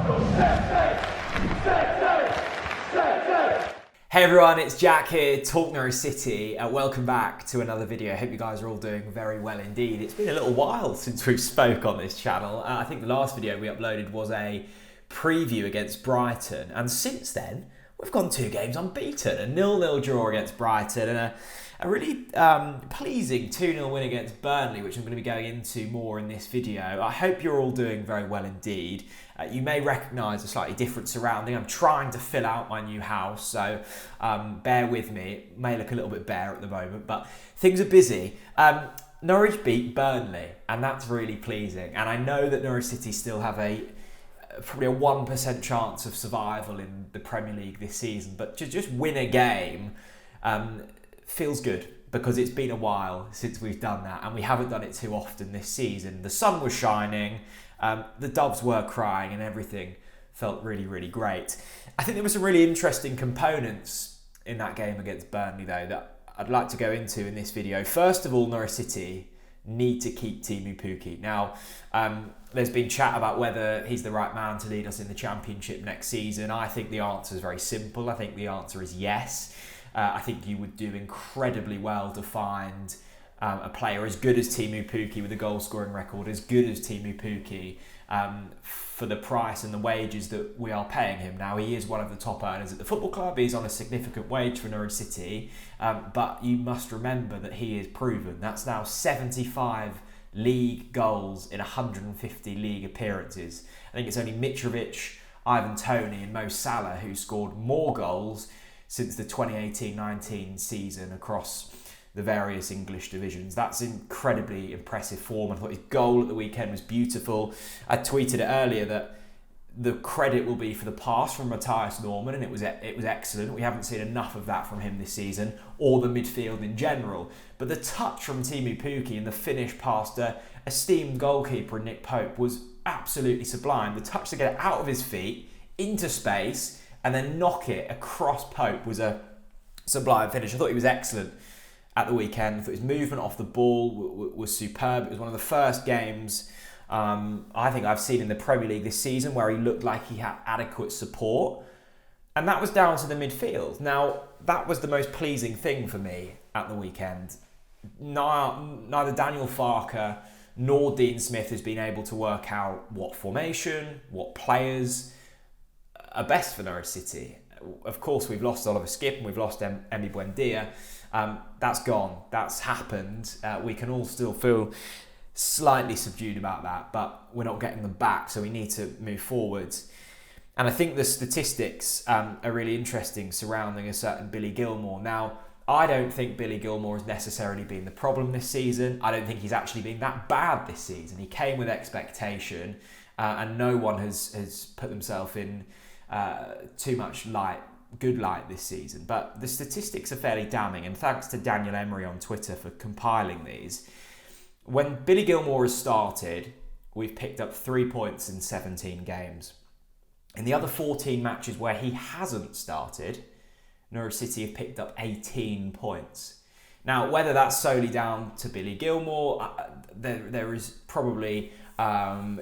Hey everyone, it's Jack here, TalkNorwichCity. Welcome back to another video. I hope you guys are all doing very well indeed. It's been a little while since we've spoke on this channel. I think the last video we uploaded was a preview against Brighton, and since then we've gone 2 games unbeaten. A 0-0 draw against Brighton and a really pleasing 2-0 win against Burnley, which I'm going to be going into more in this video. I hope you're all doing very well indeed. You may recognise a slightly different surrounding. I'm trying to fill out my new house, so bear with me. It may look a little bit bare at the moment, but things are busy. Norwich beat Burnley, and that's really pleasing. And I know that Norwich City still have probably a 1% chance of survival in the Premier League this season, but to just win a game feels good, because it's been a while since we've done that, and we haven't done it too often this season. The sun was shining, the doves were crying, and everything felt really, really great. I think there were some really interesting components in that game against Burnley, though, that I'd like to go into in this video. First of all, Norwich City need to keep Teemu Pukki. Now, there's been chat about whether he's the right man to lead us in the Championship next season. I think the answer is very simple. I think the answer is yes. I think you would do incredibly well to find a player as good as Teemu Pukki, with a goal-scoring record as good as Teemu Pukki, for the price and the wages that we are paying him. Now, he is one of the top earners at the football club. He's on a significant wage for Norwich City, but you must remember that he is proven. That's now 75 league goals in 150 league appearances. I think it's only Mitrovic, Ivan Toney and Mo Salah who scored more goals since the 2018-19 season across the various English divisions. That's incredibly impressive form. I thought his goal at the weekend was beautiful. I tweeted it earlier that the credit will be for the pass from Mathias Normann, and it was excellent. We haven't seen enough of that from him this season, or the midfield in general. But the touch from Teemu Pukki and the finish past a esteemed goalkeeper, Nick Pope, was absolutely sublime. The touch to get it out of his feet into space and then knock it across Pope was a sublime finish. I thought he was excellent at the weekend. I thought his movement off the ball was superb. It was one of the first games I think I've seen in the Premier League this season where he looked like he had adequate support. And that was down to the midfield. Now, that was the most pleasing thing for me at the weekend. Neither Daniel Farke nor Dean Smith has been able to work out what formation, what players are best for Norwich City. Of course, we've lost Oliver Skipp and we've lost Emi Buendia. That's gone. That's happened. We can all still feel slightly subdued about that, but we're not getting them back, so we need to move forwards. And I think the statistics are really interesting surrounding a certain Billy Gilmour. Now, I don't think Billy Gilmour has necessarily been the problem this season. I don't think he's actually been that bad this season. He came with expectation, and no one has put themselves in too much good light this season. But the statistics are fairly damning, and thanks to Daniel Emery on Twitter for compiling these. When Billy Gilmour has started, we've picked up 3 points in 17 games. In the other 14 matches where he hasn't started, Norwich City have picked up 18 points. Now, whether that's solely down to Billy Gilmour, there is probably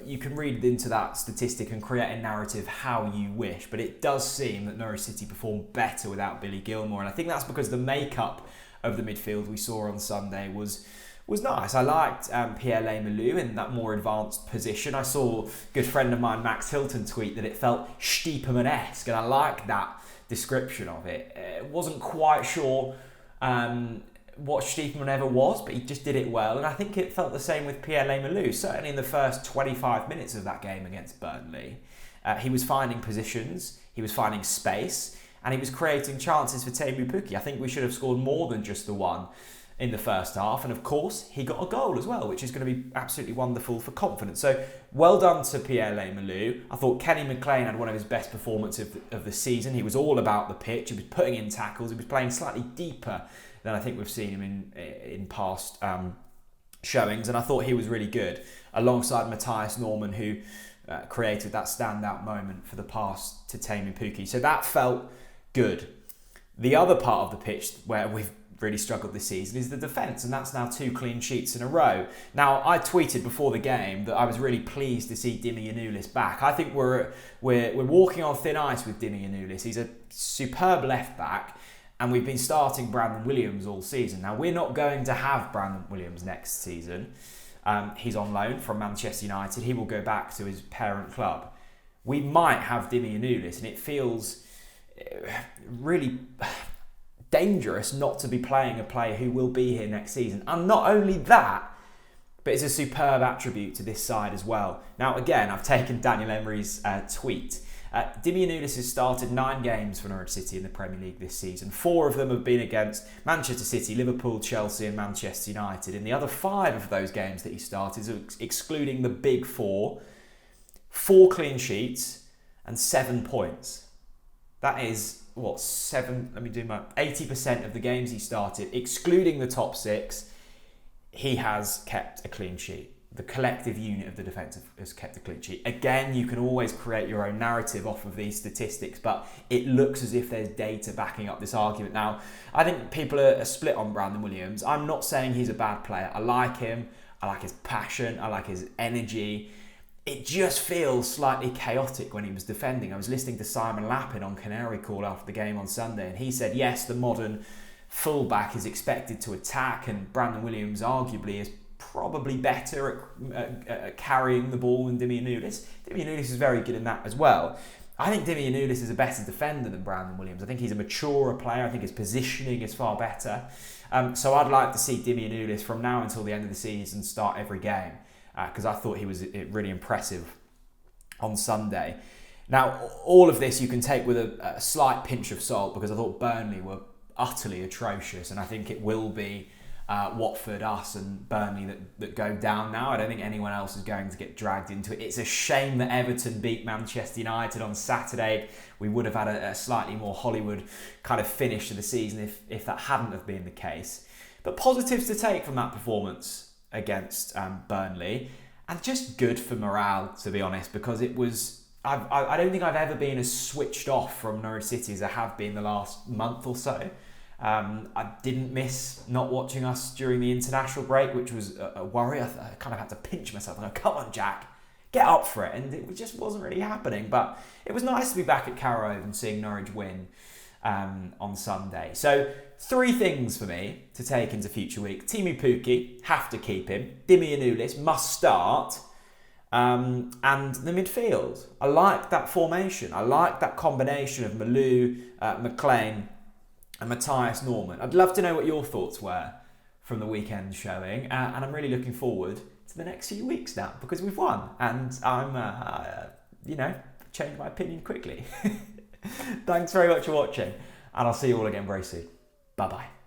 you can read into that statistic and create a narrative how you wish, but it does seem that Norwich City performed better without Billy Gilmour, and I think that's because the makeup of the midfield we saw on Sunday was nice. I liked Pierre Lemalou in that more advanced position. I saw a good friend of mine, Max Hilton, tweet that it felt Stiepermann-esque, and I like that description of it. Wasn't quite sure what Stiepermann ever was, but he just did it well, and I think it felt the same with Pierre Lemalou. Certainly in the first 25 minutes of that game against Burnley, he was finding positions, he was finding space, and he was creating chances for Teemu Pukki. I think we should have scored more than just the one in the first half, and of course he got a goal as well, which is going to be absolutely wonderful for confidence. So well done to Pierre Lemalou. I thought Kenny McLean had one of his best performances of the season. He was all about the pitch, he was putting in tackles, he was playing slightly deeper than I think we've seen him in past showings, and I thought he was really good, alongside Mathias Normann, who created that standout moment for the pass to Teemu Pukki. So that felt good. The other part of the pitch where we've really struggled this season is the defence, and that's now 2 clean sheets in a row. Now, I tweeted before the game that I was really pleased to see Dimi Yanulis back. I think we're walking on thin ice with Dimi Yanulis. He's a superb left back, and we've been starting Brandon Williams all season. Now, we're not going to have Brandon Williams next season. He's on loan from Manchester United. He will go back to his parent club. We might have Dimi Yanulis, and it feels really dangerous not to be playing a player who will be here next season. And not only that, but it's a superb attribute to this side as well. Now, again, I've taken Daniel Emery's tweet. Dimi Yanulis has started 9 games for Norwich City in the Premier League this season. 4 of them have been against Manchester City, Liverpool, Chelsea and Manchester United. In the other 5 of those games that he started, excluding the big 4, 4 clean sheets and 7 points. That is, 80% of the games he started, excluding the top 6, he has kept a clean sheet. The collective unit of the defence has kept a clean sheet. Again, you can always create your own narrative off of these statistics, but it looks as if there's data backing up this argument. Now, I think people are split on Brandon Williams. I'm not saying he's a bad player. I like him. I like his passion. I like his energy. It just feels slightly chaotic when he was defending. I was listening to Simon Lappin on Canary Call after the game on Sunday, and he said, yes, the modern fullback is expected to attack, and Brandon Williams arguably is probably better at carrying the ball than Dimi Yanulis. Dimi Yanulis is very good in that as well. I think Dimi Yanulis is a better defender than Brandon Williams. I think he's a maturer player. I think his positioning is far better. So I'd like to see Dimi Yanulis from now until the end of the season start every game, because I thought he was really impressive on Sunday. Now, all of this you can take with a slight pinch of salt, because I thought Burnley were utterly atrocious, and I think it will be Watford, us and Burnley that go down now. I don't think anyone else is going to get dragged into it. It's a shame that Everton beat Manchester United on Saturday. We would have had a slightly more Hollywood kind of finish to the season if that hadn't have been the case. But positives to take from that performance against Burnley, and just good for morale, to be honest, because it was... I don't think I've ever been as switched off from Norwich City as I have been the last month or so. I didn't miss not watching us during the international break, which was a worry. I kind of had to pinch myself and go, come on, Jack, get up for it. And it just wasn't really happening. But it was nice to be back at Carrow Road and seeing Norwich win on Sunday. So 3 things for me to take into future week. Teemu Pukki, have to keep him. Dimi Yanulis, must start. And the midfield. I like that formation. I like that combination of Malou, McLean and Matthias Norman. I'd love to know what your thoughts were from the weekend showing, and I'm really looking forward to the next few weeks now, because we've won, and I'm, changed my opinion quickly. Thanks very much for watching, and I'll see you all again very soon. Bye-bye.